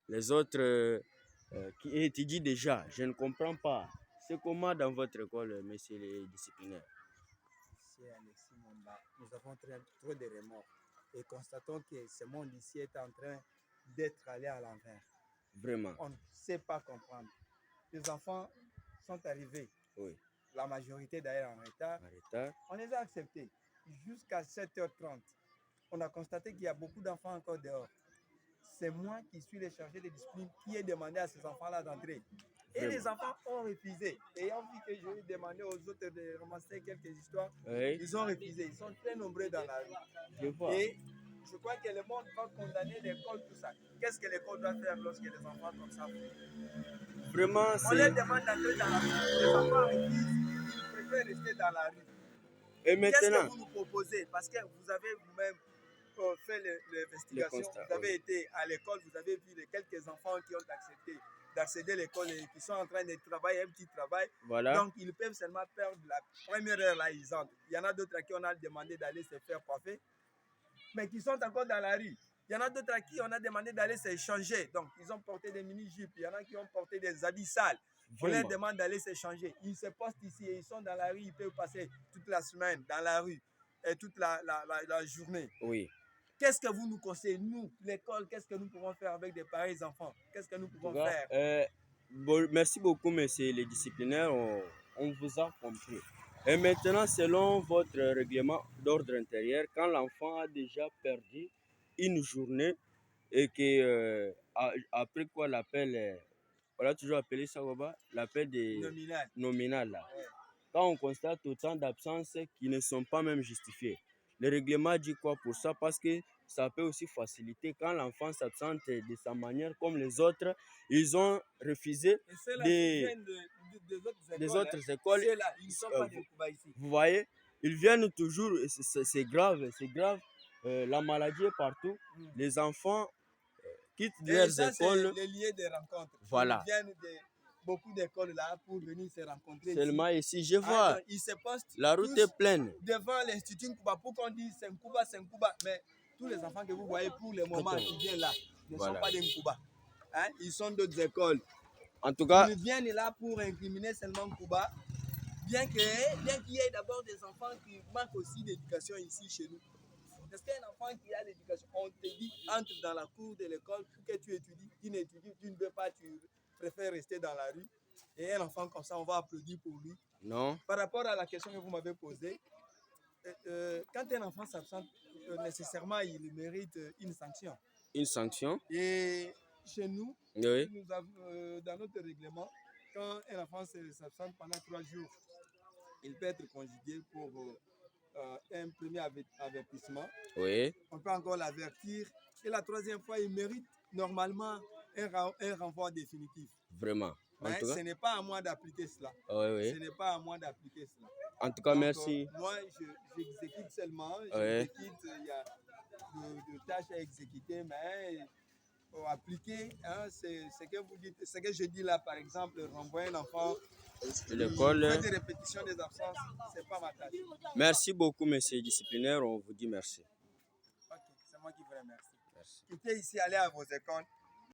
les autres qui étudient déjà. Je ne comprends pas. C'est comment dans votre école, messieurs les disciplinaires? Chez Alexis Momba, nous avons trop de remords et constatons que ce monde ici est en train d'être allé à l'envers. Vraiment. On ne sait pas comprendre. Les enfants sont arrivés, Oui. la majorité d'ailleurs en retard. On les a acceptés jusqu'à 7h30. On a constaté qu'il y a beaucoup d'enfants encore dehors. C'est moi qui suis le chargé de discipline qui ai demandé à ces enfants-là d'entrer. Et les enfants ont refusé. Ayant vu que je ai demandé aux autres de ramasser quelques histoires, ils ont refusé. Ils sont très nombreux dans la rue. Et je crois que le monde va condamner l'école, tout ça. Qu'est-ce que l'école doit faire lorsque les enfants comme ça font? Vraiment, on leur demande d'entrer dans la rue. Les enfants refusent. Ils préfèrent rester dans la rue. Et maintenant, qu'est-ce que vous nous proposez? Parce que vous avez vous-même fait l'investigation, vous avez été à l'école, vous avez vu les quelques enfants qui ont accepté d'accéder à l'école et qui sont en train de travailler un petit travail. Voilà. Donc, ils peuvent seulement perdre la première heure là, ils entrent. Il y en a d'autres à qui on a demandé d'aller se faire coiffer, mais qui sont encore dans la rue. Il y en a d'autres à qui on a demandé d'aller s'échanger. Donc, ils ont porté des mini-jupes. Il y en a qui ont porté des habits sales. On leur demande d'aller s'échanger. Ils se postent ici et ils sont dans la rue. Ils peuvent passer toute la semaine dans la rue et toute la journée. Oui. Qu'est-ce que vous nous conseillez, nous, l'école, qu'est-ce que nous pouvons faire avec des pareils enfants? Qu'est-ce que nous pouvons faire? Merci beaucoup, messieurs les disciplinaires. On vous a compris. Et maintenant, selon votre règlement d'ordre intérieur, quand l'enfant a déjà perdu une journée et que après quoi l'appel, on a toujours appelé ça l'appel des nominal là. Ouais. Quand on constate autant d'absences qui ne sont pas même justifiées, le règlement dit quoi pour ça? Parce que ça peut aussi faciliter quand l'enfant s'absente de sa manière comme les autres. Ils ont refusé des autres écoles. Là, ils ne sont pas des Cuba ici. Vous voyez, ils viennent toujours, c'est grave, c'est grave. La maladie est partout. Les enfants quittent leurs écoles. C'est les lieux de rencontre. Voilà. Ils viennent beaucoup d'écoles là pour venir se rencontrer. Seulement ici, je vois, donc, ils se postent la route est pleine. Devant l'Institut Cuba pour qu'on dise c'est Cuba, c'est Cuba. Mais tous les enfants que vous voyez pour le moment qui viennent là ne sont pas des Cuba. Hein? Ils sont d'autres écoles. En tout cas, ils viennent là pour incriminer seulement Cuba. Bien qu'il y ait d'abord des enfants qui manquent aussi d'éducation ici chez nous. Parce qu'un enfant qui a l'éducation, on te dit entre dans la cour de l'école pour que tu étudies, tu n'étudies, tu ne veux pas, tu préfères rester dans la rue. Et un enfant comme ça, on va applaudir pour lui. Non. Par rapport à la question que vous m'avez posée, quand un enfant s'absente, nécessairement, il mérite une sanction. Une sanction? Et chez nous, oui. Nous avons, dans notre règlement, quand un enfant s'absente pendant 3 jours, il peut être congédié pour un premier avertissement. Oui. On peut encore l'avertir. Et la 3e fois, il mérite normalement un renvoi définitif. Vraiment. Mais ce n'est pas à moi d'appliquer cela. Oui. Ce n'est pas à moi d'appliquer cela. En tout cas, donc, merci. Moi, j'exécute seulement. J'exécute, il y a de tâches à exécuter, mais appliquer, hein, c'est ce que vous dites, ce que je dis là, par exemple, renvoyer un enfant à l'école, faire des répétitions des absences, c'est pas ma tâche. Merci beaucoup, monsieur disciplinaire. On vous dit merci. Ok, c'est moi qui vous remercie. Quittez ici, allez à vos écoles.